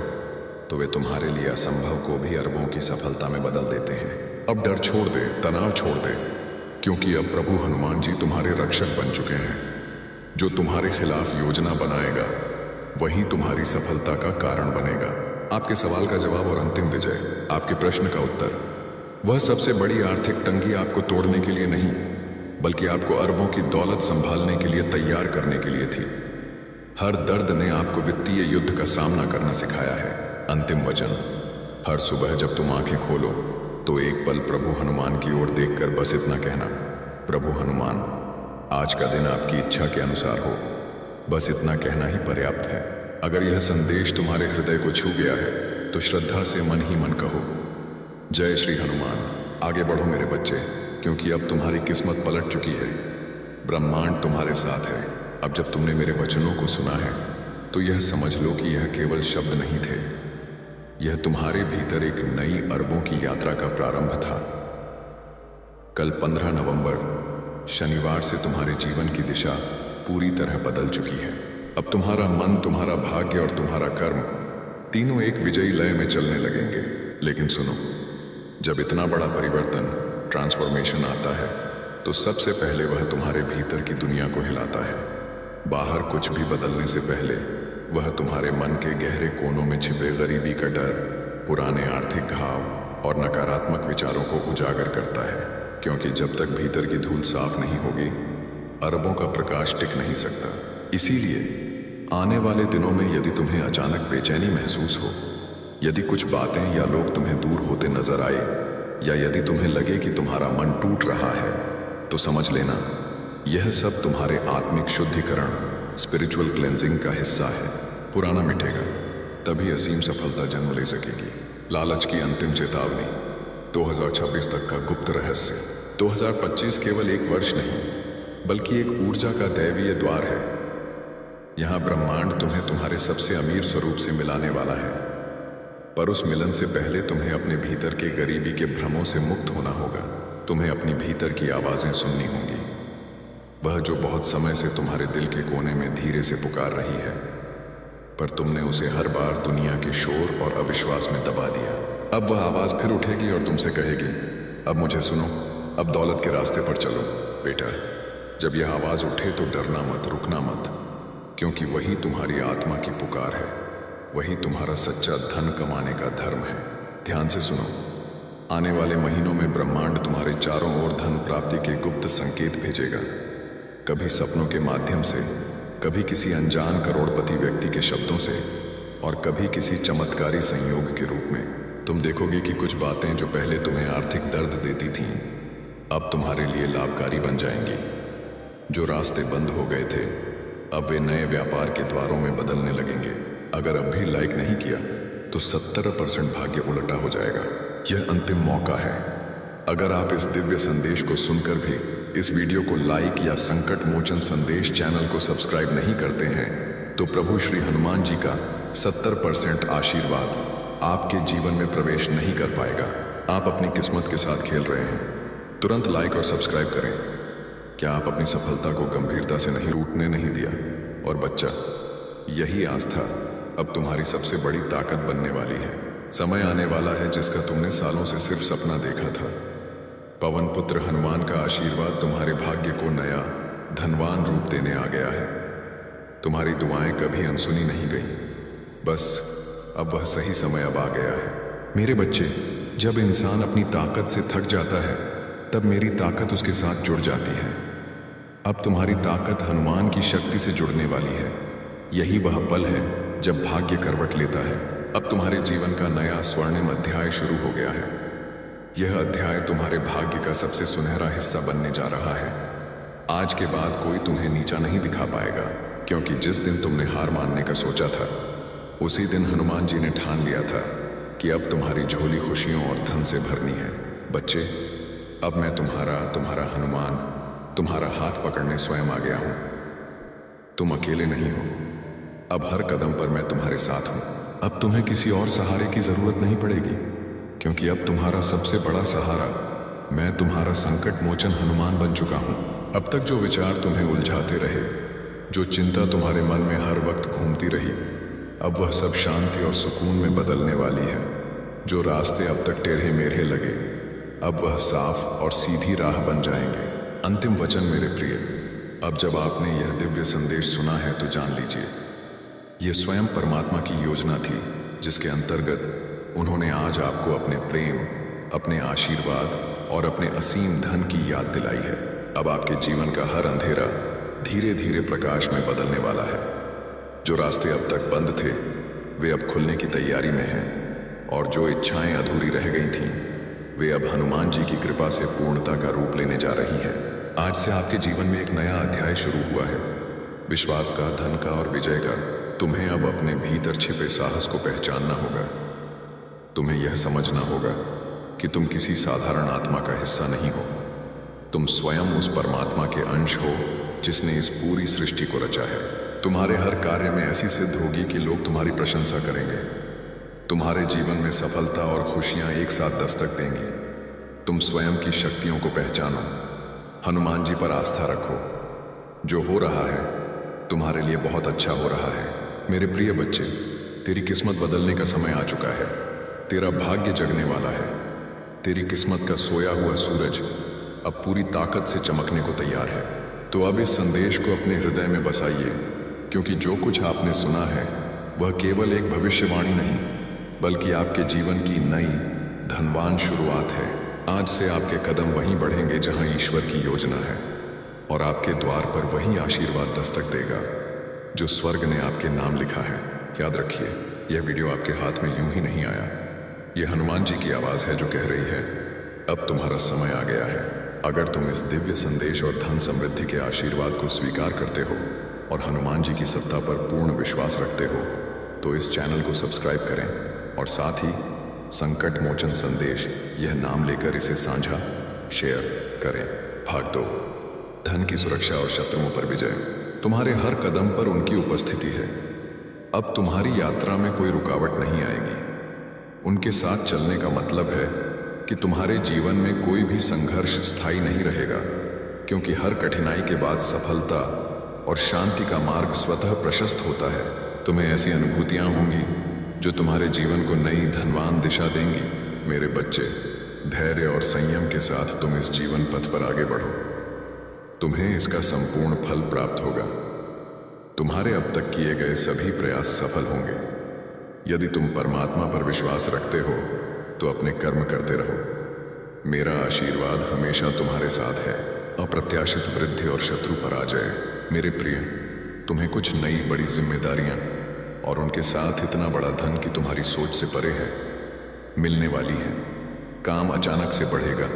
C: तो वे तुम्हारे लिए असंभव को भी अरबों की सफलता में बदल देते हैं। अब डर छोड़ दे, तनाव छोड़ दे, क्योंकि अब प्रभु हनुमान जी तुम्हारे रक्षक बन चुके हैं। जो तुम्हारे खिलाफ योजना बनाएगा वही तुम्हारी सफलता का कारण बनेगा। आपके सवाल का जवाब और अंतिम विजय, आपके प्रश्न का उत्तर, वह सबसे बड़ी आर्थिक तंगी आपको तोड़ने के लिए नहीं, बल्कि आपको अरबों की दौलत संभालने के लिए तैयार करने के लिए थी। हर दर्द ने आपको वित्तीय युद्ध का सामना करना सिखाया है। अंतिम वचन, हर सुबह जब तुम आंखें खोलो तो एक पल प्रभु हनुमान की ओर देखकर बस इतना कहना, प्रभु हनुमान, आज का दिन आपकी इच्छा के अनुसार हो। बस इतना कहना ही पर्याप्त है। अगर यह संदेश तुम्हारे हृदय को छू गया है तो श्रद्धा से मन ही मन कहो, जय श्री हनुमान। आगे बढ़ो मेरे बच्चे, क्योंकि अब तुम्हारी किस्मत पलट चुकी है। ब्रह्मांड तुम्हारे साथ है। अब जब तुमने मेरे वचनों को सुना है तो यह समझ लो कि यह केवल शब्द नहीं थे, यह तुम्हारे भीतर एक नई अरबों की यात्रा का प्रारंभ था। कल 15 नवंबर शनिवार से तुम्हारे जीवन की दिशा पूरी तरह बदल चुकी है। अब तुम्हारा मन, तुम्हारा भाग्य और तुम्हारा कर्म तीनों एक विजयी लय में चलने लगेंगे। लेकिन सुनो, जब इतना बड़ा परिवर्तन, ट्रांसफॉर्मेशन आता है तो सबसे पहले वह तुम्हारे भीतर की दुनिया को हिलाता है। बाहर कुछ भी बदलने से पहले वह तुम्हारे मन के गहरे कोनों में छिपे गरीबी का डर, पुराने आर्थिक घाव और नकारात्मक विचारों को उजागर करता है। क्योंकि जब तक भीतर की धूल साफ नहीं होगी, अरबों का प्रकाश टिक नहीं सकता। इसीलिए आने वाले दिनों में यदि तुम्हें अचानक बेचैनी महसूस हो, यदि कुछ बातें या लोग तुम्हें दूर होते नजर आए, या यदि तुम्हें लगे कि तुम्हारा मन टूट रहा है, तो समझ लेना यह सब तुम्हारे आत्मिक शुद्धिकरण, स्पिरिचुअल क्लेंजिंग का हिस्सा है। पुराना मिटेगा, तभी असीम सफलता जन्म ले सकेगी। लालच की अंतिम चेतावनी, 2026 तक का गुप्त रहस्य। 2025 केवल एक वर्ष नहीं, बल्कि एक ऊर्जा का दैवीय द्वार है। यहां ब्रह्मांड तुम्हें तुम्हारे सबसे अमीर स्वरूप से मिलाने वाला है, पर उस मिलन से पहले तुम्हें अपने भीतर के गरीबी के भ्रमों से मुक्त होना होगा। तुम्हें अपनी भीतर की आवाजें सुननी होंगी, वह जो बहुत समय से तुम्हारे दिल के कोने में धीरे से पुकार रही है, पर तुमने उसे हर बार दुनिया के शोर और अविश्वास में दबा दिया। अब वह आवाज फिर उठेगी और तुमसे कहेगी, अब मुझे सुनो, अब दौलत के रास्ते पर चलो। बेटा, जब यह आवाज उठे तो डरना मत, रुकना मत, क्योंकि वही तुम्हारी आत्मा की पुकार है, वही तुम्हारा सच्चा धन कमाने का धर्म है। ध्यान से सुनो, आने वाले महीनों में ब्रह्मांड तुम्हारे चारों ओर धन प्राप्ति के गुप्त संकेत भेजेगा। कभी सपनों के माध्यम से, कभी किसी अनजान करोड़पति व्यक्ति के शब्दों से, और कभी किसी चमत्कारी संयोग के रूप में। तुम देखोगे कि कुछ बातें जो पहले तुम्हें आर्थिक दर्द देती थीं, अब तुम्हारे लिए लाभकारी बन जाएंगी। जो रास्ते बंद हो गए थे, अब वे नए व्यापार के द्वारों में बदलने लगेंगे। अगर अब भी लाइक नहीं किया तो 70% भाग्य उलटा हो जाएगा। यह अंतिम मौका है। अगर आप इस दिव्य संदेश को सुनकर भी इस वीडियो को लाइक या संकट मोचन संदेश चैनल को सब्सक्राइब नहीं करते हैं, तो प्रभु श्री हनुमान जी का 70% आशीर्वाद आपके जीवन में प्रवेश नहीं कर पाएगा। आप अपनी किस्मत के साथ खेल रहे हैं। तुरंत लाइक और सब्सक्राइब करें। क्या आप अपनी सफलता को गंभीरता से नहीं टूटने नहीं दिया? और बच्चा, यही आस्था अब तुम्हारी सबसे बड़ी ताकत बनने वाली है। समय आने वाला है जिसका तुमने सालों से सिर्फ सपना देखा था। पवन पुत्र हनुमान का आशीर्वाद तुम्हारे भाग्य को नया धनवान रूप देने आ गया है। तुम्हारी दुआएं कभी अनसुनी नहीं गई, बस अब वह सही समय अब आ गया है। मेरे बच्चे, जब इंसान अपनी ताकत से थक जाता है, तब मेरी ताकत उसके साथ जुड़ जाती है। अब तुम्हारी ताकत हनुमान की शक्ति से जुड़ने वाली है। यही वह पल है जब भाग्य करवट लेता है। अब तुम्हारे जीवन का नया स्वर्णिम अध्याय शुरू हो गया है। यह अध्याय तुम्हारे भाग्य का सबसे सुनहरा हिस्सा बनने जा रहा है। आज के बाद कोई तुम्हें नीचा नहीं दिखा पाएगा, क्योंकि जिस दिन तुमने हार मानने का सोचा था, उसी दिन हनुमान जी ने ठान लिया था कि अब तुम्हारी झोली खुशियों और धन से भरनी है। बच्चे, अब मैं तुम्हारा हनुमान तुम्हारा हाथ पकड़ने स्वयं आ गया हूं। तुम अकेले नहीं हो। अब हर कदम पर मैं तुम्हारे साथ हूं। अब तुम्हें किसी और सहारे की जरूरत नहीं पड़ेगी। क्योंकि अब तुम्हारा सबसे बड़ा सहारा मैं तुम्हारा संकट मोचन हनुमान बन चुका हूं। अब तक जो विचार तुम्हें उलझाते रहे, जो चिंता तुम्हारे मन में हर वक्त घूमती रही, अब वह सब शांति और सुकून में बदलने वाली है। जो रास्ते अब तक टेढ़े मेढ़े लगे, अब वह साफ और सीधी राह बन जाएंगे। अंतिम वचन मेरे प्रिय, अब जब आपने यह दिव्य संदेश सुना है तो जान लीजिए, यह स्वयं परमात्मा की योजना थी, जिसके अंतर्गत उन्होंने आज आपको अपने प्रेम, अपने आशीर्वाद और अपने असीम धन की याद दिलाई है। अब आपके जीवन का हर अंधेरा धीरे धीरे प्रकाश में बदलने वाला है। जो रास्ते अब तक बंद थे वे अब खुलने की तैयारी में हैं, और जो इच्छाएं अधूरी रह गई थीं वे अब हनुमान जी की कृपा से पूर्णता का रूप लेने जा रही हैं। आज से आपके जीवन में एक नया अध्याय शुरू हुआ है, विश्वास का, धन का और विजय का। तुम्हें अब अपने भीतर छिपे साहस को पहचानना होगा। तुम्हें यह समझना होगा कि तुम किसी साधारण आत्मा का हिस्सा नहीं हो। तुम स्वयं उस परमात्मा के अंश हो जिसने इस पूरी सृष्टि को रचा है। तुम्हारे हर कार्य में ऐसी सिद्ध होगी कि लोग तुम्हारी प्रशंसा करेंगे। तुम्हारे जीवन में सफलता और खुशियां एक साथ दस्तक देंगी। तुम स्वयं की शक्तियों को पहचानो, हनुमान जी पर आस्था रखो। जो हो रहा है तुम्हारे लिए बहुत अच्छा हो रहा है। मेरे प्रिय बच्चे, तेरी किस्मत बदलने का समय आ चुका है। तेरा भाग्य जगने वाला है। तेरी किस्मत का सोया हुआ सूरज अब पूरी ताकत से चमकने को तैयार है। तो अब इस संदेश को अपने हृदय में बसाइए, क्योंकि जो कुछ आपने सुना है वह केवल एक भविष्यवाणी नहीं, बल्कि आपके जीवन की नई धनवान शुरुआत है। आज से आपके कदम वहीं बढ़ेंगे जहां ईश्वर की योजना है, और आपके द्वार पर वही आशीर्वाद दस्तक देगा जो स्वर्ग ने आपके नाम लिखा है। याद रखिए, यह वीडियो आपके हाथ में यूं ही नहीं आया। यह हनुमान जी की आवाज है जो कह रही है, अब तुम्हारा समय आ गया है। अगर तुम इस दिव्य संदेश और धन समृद्धि के आशीर्वाद को स्वीकार करते हो और हनुमान जी की सत्ता पर पूर्ण विश्वास रखते हो, तो इस चैनल को सब्सक्राइब करें और साथ ही संकट मोचन संदेश यह नाम लेकर इसे साझा शेयर करें। भाग 2, धन की सुरक्षा और शत्रुओं पर विजय। तुम्हारे हर कदम पर उनकी उपस्थिति है। अब तुम्हारी यात्रा में कोई रुकावट नहीं आएगी। उनके साथ चलने का मतलब है कि तुम्हारे जीवन में कोई भी संघर्ष स्थायी नहीं रहेगा, क्योंकि हर कठिनाई के बाद सफलता और शांति का मार्ग स्वतः प्रशस्त होता है। तुम्हें ऐसी अनुभूतियां होंगी जो तुम्हारे जीवन को नई धनवान दिशा देंगी। मेरे बच्चे, धैर्य और संयम के साथ तुम इस जीवन पथ पर आगे बढ़ो। तुम्हें इसका संपूर्ण फल प्राप्त होगा। तुम्हारे अब तक किए गए सभी प्रयास सफल होंगे। यदि तुम परमात्मा पर विश्वास रखते हो तो अपने कर्म करते रहो। मेरा आशीर्वाद हमेशा तुम्हारे साथ है। अप्रत्याशित वृद्धि और शत्रु पराजय। मेरे प्रिय, तुम्हें कुछ नई बड़ी जिम्मेदारियां और उनके साथ इतना बड़ा धन कि तुम्हारी सोच से परे है मिलने वाली है। काम अचानक से बढ़ेगा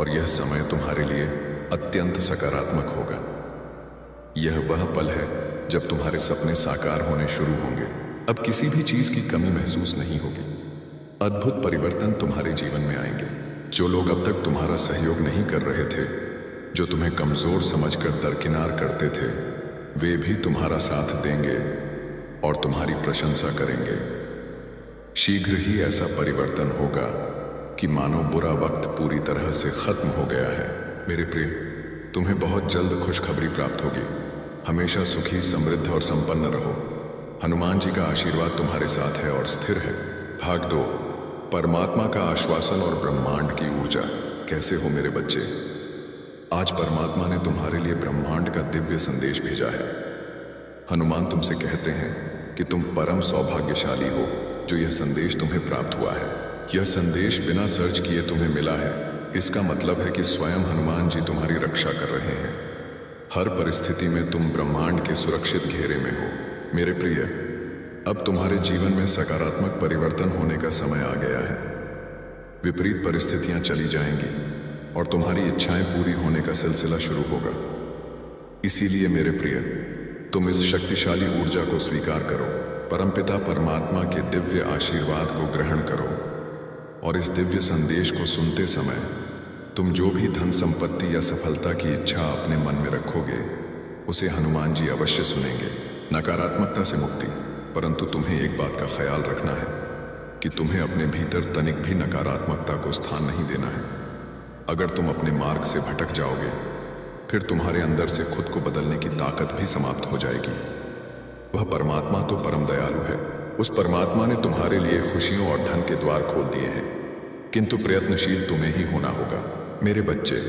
C: और यह समय तुम्हारे लिए अत्यंत सकारात्मक होगा। यह वह पल है जब तुम्हारे सपने साकार होने शुरू होंगे। अब किसी भी चीज की कमी महसूस नहीं होगी। अद्भुत परिवर्तन तुम्हारे जीवन में आएंगे। जो लोग अब तक तुम्हारा सहयोग नहीं कर रहे थे, जो तुम्हें कमजोर समझकर दरकिनार करते थे, वे भी तुम्हारा साथ देंगे और तुम्हारी प्रशंसा करेंगे। शीघ्र ही ऐसा परिवर्तन होगा कि मानो बुरा वक्त पूरी तरह से खत्म हो गया है। मेरे प्रिय, तुम्हें बहुत जल्द खुशखबरी प्राप्त होगी। हमेशा सुखी, समृद्ध और संपन्न रहो। हनुमान जी का आशीर्वाद तुम्हारे साथ है और स्थिर है। भाग 2, परमात्मा का आश्वासन और ब्रह्मांड की ऊर्जा। कैसे हो मेरे बच्चे? आज परमात्मा ने तुम्हारे लिए ब्रह्मांड का दिव्य संदेश भेजा है। हनुमान तुमसे कहते हैं कि तुम परम सौभाग्यशाली हो जो यह संदेश तुम्हें प्राप्त हुआ है। यह संदेश बिना सर्च किए तुम्हें मिला है। इसका मतलब है कि स्वयं हनुमान जी तुम्हारी रक्षा कर रहे हैं। हर परिस्थिति में तुम ब्रह्मांड के सुरक्षित घेरे में हो। मेरे प्रिय, अब तुम्हारे जीवन में सकारात्मक परिवर्तन होने का समय आ गया है। विपरीत परिस्थितियां चली जाएंगी और तुम्हारी इच्छाएं पूरी होने का सिलसिला शुरू होगा। इसीलिए मेरे प्रिय, तुम इस शक्तिशाली ऊर्जा को स्वीकार करो। परमपिता परमात्मा के दिव्य आशीर्वाद को ग्रहण करो और इस दिव्य संदेश को सुनते समय तुम जो भी धन संपत्ति या सफलता की इच्छा अपने मन में रखोगे, उसे हनुमान जी अवश्य सुनेंगे। नकारात्मकता से मुक्ति। परंतु तुम्हें एक बात का ख्याल रखना है कि तुम्हें अपने भीतर तनिक भी नकारात्मकता को स्थान नहीं देना है। अगर तुम अपने मार्ग से भटक जाओगे, फिर तुम्हारे अंदर से खुद को बदलने की ताकत भी समाप्त हो जाएगी। वह परमात्मा तो परम दयालु है। उस परमात्मा ने तुम्हारे लिए खुशियों और धन के द्वार खोल दिए हैं, किंतु प्रयत्नशील तुम्हें ही होना होगा। मेरे बच्चे,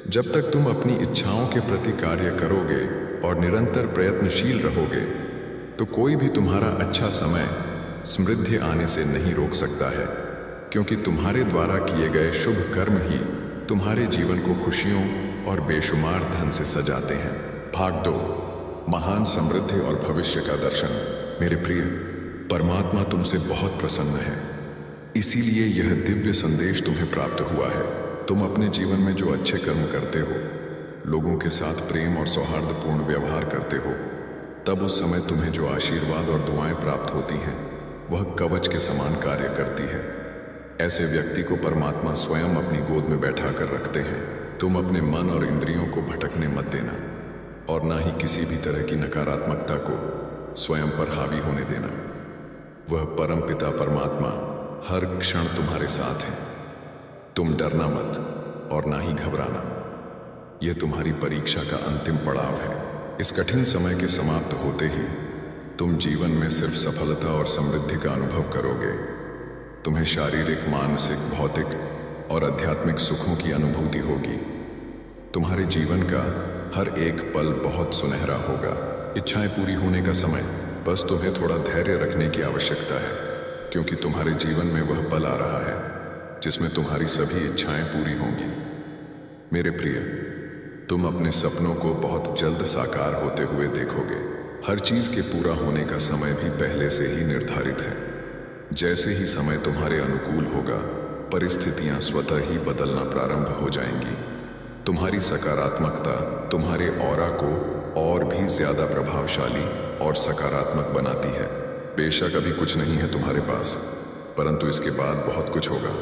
C: जब तक तुम अपनी इच्छाओं के प्रति कार्य करोगे और निरंतर प्रयत्नशील रहोगे, तो कोई भी तुम्हारा अच्छा समय समृद्धि आने से नहीं रोक सकता है, क्योंकि तुम्हारे द्वारा किए गए शुभ कर्म ही तुम्हारे जीवन को खुशियों और बेशुमार धन से सजाते हैं। भाग 2, महान समृद्धि और भविष्य का दर्शन। मेरे प्रिय, परमात्मा तुमसे बहुत प्रसन्न है, इसीलिए यह दिव्य संदेश तुम्हें प्राप्त हुआ है। तुम अपने जीवन में जो अच्छे कर्म करते हो, लोगों के साथ प्रेम और सौहार्दपूर्ण व्यवहार करते हो, तब उस समय तुम्हें जो आशीर्वाद और दुआएं प्राप्त होती हैं, वह कवच के समान कार्य करती है। ऐसे व्यक्ति को परमात्मा स्वयं अपनी गोद में बैठा कर रखते हैं। तुम अपने मन और इंद्रियों को भटकने मत देना, और ना ही किसी भी तरह की नकारात्मकता को स्वयं पर हावी होने देना। वह परम पिता परमात्मा हर क्षण तुम्हारे साथ है। तुम डरना मत और ना ही घबराना। यह तुम्हारी परीक्षा का अंतिम पड़ाव है। इस कठिन समय के समाप्त होते ही तुम जीवन में सिर्फ सफलता और समृद्धि का अनुभव करोगे। तुम्हें शारीरिक, मानसिक, भौतिक और आध्यात्मिक सुखों की अनुभूति होगी। तुम्हारे जीवन का हर एक पल बहुत सुनहरा होगा। इच्छाएं पूरी होने का समय, बस तुम्हें थोड़ा धैर्य रखने की आवश्यकता है, क्योंकि तुम्हारे जीवन में वह पल आ रहा है जिसमें तुम्हारी सभी इच्छाएं पूरी होंगी। मेरे प्रिय, तुम अपने सपनों को बहुत जल्द साकार होते हुए देखोगे। हर चीज के पूरा होने का समय भी पहले से ही निर्धारित है। जैसे ही समय तुम्हारे अनुकूल होगा, परिस्थितियां स्वतः ही बदलना प्रारंभ हो जाएंगी। तुम्हारी सकारात्मकता तुम्हारे ऑरा को और भी ज्यादा प्रभावशाली और सकारात्मक बनाती है। बेशक अभी कुछ नहीं है तुम्हारे पास, परंतु इसके बाद बहुत कुछ होगा।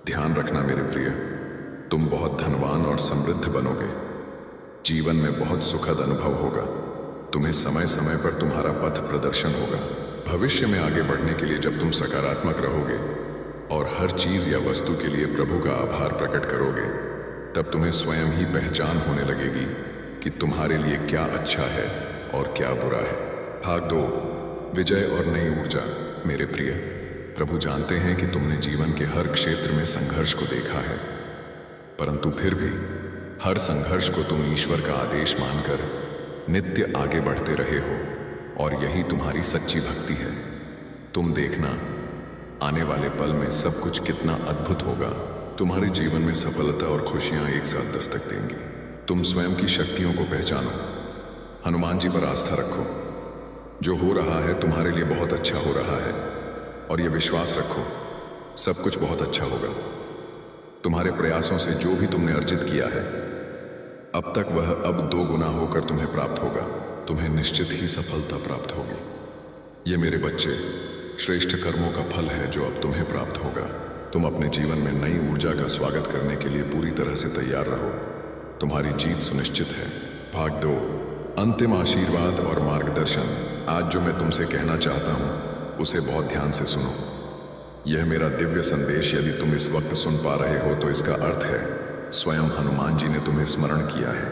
C: ध्यान रखना मेरे प्रिय, तुम बहुत धनवान और समृद्ध बनोगे। जीवन में बहुत सुखद अनुभव होगा। तुम्हें समय समय पर तुम्हारा पथ प्रदर्शन होगा। भविष्य में आगे बढ़ने के लिए जब तुम सकारात्मक रहोगे और हर चीज या वस्तु के लिए प्रभु का आभार प्रकट करोगे, तब तुम्हें स्वयं ही पहचान होने लगेगी कि तुम्हारे लिए क्या अच्छा है और क्या बुरा है। भाग 2, विजय और नई ऊर्जा। मेरे प्रिय, प्रभु जानते हैं कि तुमने जीवन के हर क्षेत्र में संघर्ष को देखा है, परंतु फिर भी हर संघर्ष को तुम ईश्वर का आदेश मानकर नित्य आगे बढ़ते रहे हो, और यही तुम्हारी सच्ची भक्ति है। तुम देखना, आने वाले पल में सब कुछ कितना अद्भुत होगा। तुम्हारे जीवन में सफलता और खुशियां एक साथ दस्तक देंगी। तुम स्वयं की शक्तियों को पहचानो, हनुमान जी पर आस्था रखो। जो हो रहा है तुम्हारे लिए बहुत अच्छा हो रहा है, और यह विश्वास रखो सब कुछ बहुत अच्छा होगा। तुम्हारे प्रयासों से जो भी तुमने अर्जित किया है अब तक, वह अब 2 गुना होकर तुम्हें प्राप्त होगा। तुम्हें निश्चित ही सफलता प्राप्त होगी। ये मेरे बच्चे, श्रेष्ठ कर्मों का फल है जो अब तुम्हें प्राप्त होगा। तुम अपने जीवन में नई ऊर्जा का स्वागत करने के लिए पूरी तरह से तैयार रहो। तुम्हारी जीत सुनिश्चित है। भाग 2, अंतिम आशीर्वाद और मार्गदर्शन। आज जो मैं तुमसे कहना चाहता हूं, उसे बहुत ध्यान से सुनो। यह मेरा दिव्य संदेश यदि तुम इस वक्त सुन पा रहे हो, तो इसका अर्थ है स्वयं हनुमान जी ने तुम्हें स्मरण किया है।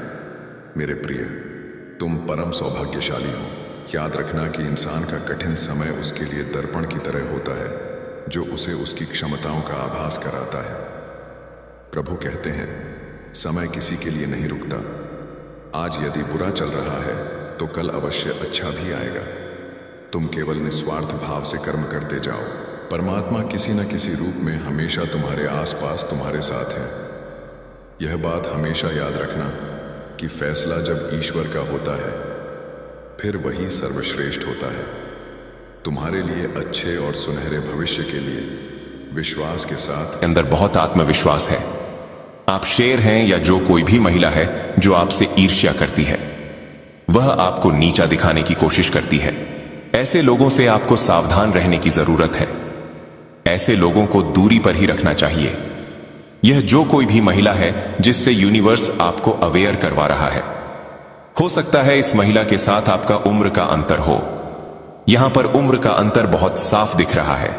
C: मेरे प्रिय, तुम परम सौभाग्यशाली हो। याद रखना कि इंसान का कठिन समय उसके लिए दर्पण की तरह होता है, जो उसे उसकी क्षमताओं का आभास कराता है। प्रभु कहते हैं, समय किसी के लिए नहीं रुकता। आज यदि बुरा चल रहा है, तो कल अवश्य अच्छा भी आएगा। तुम केवल निस्वार्थ भाव से कर्म करते जाओ। परमात्मा किसी न किसी रूप में हमेशा तुम्हारे आसपास तुम्हारे साथ है। यह बात हमेशा याद रखना कि फैसला जब ईश्वर का होता है, फिर वही सर्वश्रेष्ठ होता है। तुम्हारे लिए अच्छे और सुनहरे भविष्य के लिए विश्वास के साथ
A: अंदर बहुत आत्मविश्वास है। आप शेर हैं या जो कोई भी महिला है जो आपसे ईर्ष्या करती है, वह आपको नीचा दिखाने की कोशिश करती है। ऐसे लोगों से आपको सावधान रहने की जरूरत है। ऐसे लोगों को दूरी पर ही रखना चाहिए। यह जो कोई भी महिला है जिससे यूनिवर्स आपको अवेयर करवा रहा है। हो सकता है इस महिला के साथ आपका उम्र का अंतर हो। यहां पर उम्र का अंतर बहुत साफ दिख रहा है।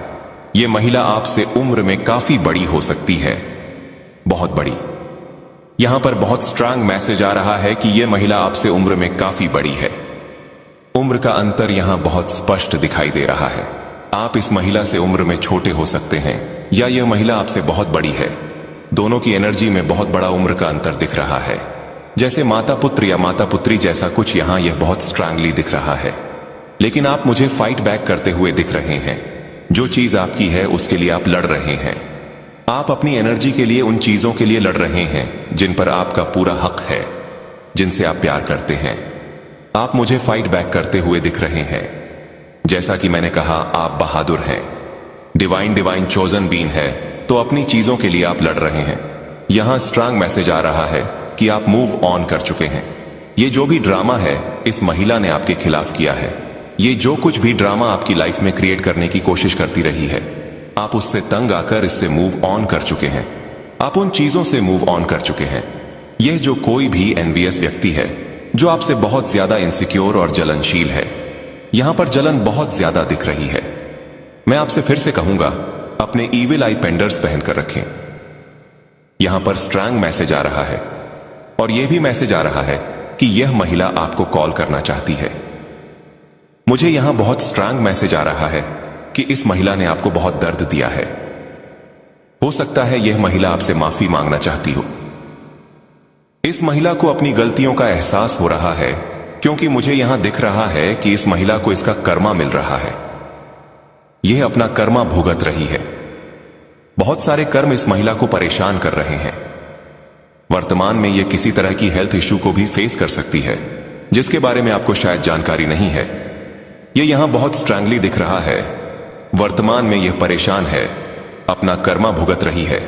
A: ये महिला आपसे उम्र में काफी बड़ी हो सकती है, बहुत बड़ी। यहां पर बहुत स्ट्रांग मैसेज आ रहा है कि यह महिला आपसे उम्र में काफी बड़ी है। उम्र का अंतर यहां बहुत स्पष्ट दिखाई दे रहा है। आप इस महिला से उम्र में छोटे हो सकते हैं या यह महिला आपसे बहुत बड़ी है। दोनों की एनर्जी में बहुत बड़ा उम्र का अंतर दिख रहा है, जैसे माता पुत्र या माता पुत्री जैसा कुछ। यहां यह बहुत स्ट्रांगली दिख रहा है, लेकिन आप मुझे फाइट बैक करते हुए दिख रहे हैं। जो चीज आपकी है उसके लिए आप लड़ रहे हैं। आप अपनी एनर्जी के लिए उन चीजों के लिए लड़ रहे हैं जिन पर आपका पूरा हक है, जिनसे आप प्यार करते हैं। आप मुझे फाइट बैक करते हुए दिख रहे हैं। जैसा कि मैंने कहा, आप बहादुर हैं, डिवाइन चोजन बीन है, तो अपनी चीजों के लिए आप लड़ रहे हैं। यहां स्ट्रांग मैसेज आ रहा है कि आप मूव ऑन कर चुके हैं। ये जो भी ड्रामा है इस महिला ने आपके खिलाफ किया है, ये जो कुछ भी ड्रामा आपकी लाइफ में क्रिएट करने की कोशिश करती रही है, आप उससे तंग आकर इससे मूव ऑन कर चुके हैं। आप उन चीजों से मूव ऑन कर चुके हैं। यह जो कोई भी एनवियस व्यक्ति है जो आपसे बहुत ज्यादा इनसिक्योर और जलनशील है, यहां पर जलन बहुत ज्यादा दिख रही है। मैं आपसे फिर से कहूंगा, अपने ईविल आई पेंडर्स पहनकर रखें। यहां पर स्ट्रांग मैसेज आ रहा है और यह भी मैसेज आ रहा है कि यह महिला आपको कॉल करना चाहती है। मुझे यहां बहुत स्ट्रांग मैसेज आ रहा है कि इस महिला ने आपको बहुत दर्द दिया है। हो सकता है यह महिला आपसे माफी मांगना चाहती हो। इस महिला को अपनी गलतियों का एहसास हो रहा है, क्योंकि मुझे यहां दिख रहा है कि इस महिला को इसका कर्मा मिल रहा है। यह अपना कर्मा भुगत रही है। बहुत सारे कर्म इस महिला को परेशान कर रहे हैं। वर्तमान में यह किसी तरह की हेल्थ इश्यू को भी फेस कर सकती है, जिसके बारे में आपको शायद जानकारी नहीं है। यह यहां बहुत स्ट्रांगली दिख रहा है। वर्तमान में यह परेशान है, अपना कर्मा भुगत रही है।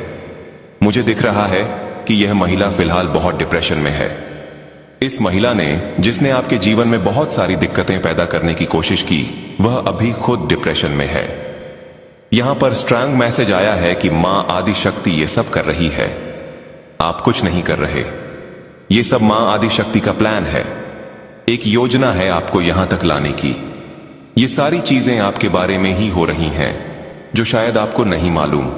A: मुझे दिख रहा है कि यह महिला फिलहाल बहुत डिप्रेशन में है। इस महिला ने, जिसने आपके जीवन में बहुत सारी दिक्कतें पैदा करने की कोशिश की, वह अभी खुद डिप्रेशन में है। यहां पर स्ट्रांग मैसेज आया है कि मां आदि शक्ति ये सब कर रही है, आप कुछ नहीं कर रहे। ये सब मां आदि शक्ति का प्लान है, एक योजना है आपको यहां तक लाने की। ये सारी चीजें आपके बारे में ही हो रही हैं, जो शायद आपको नहीं मालूम।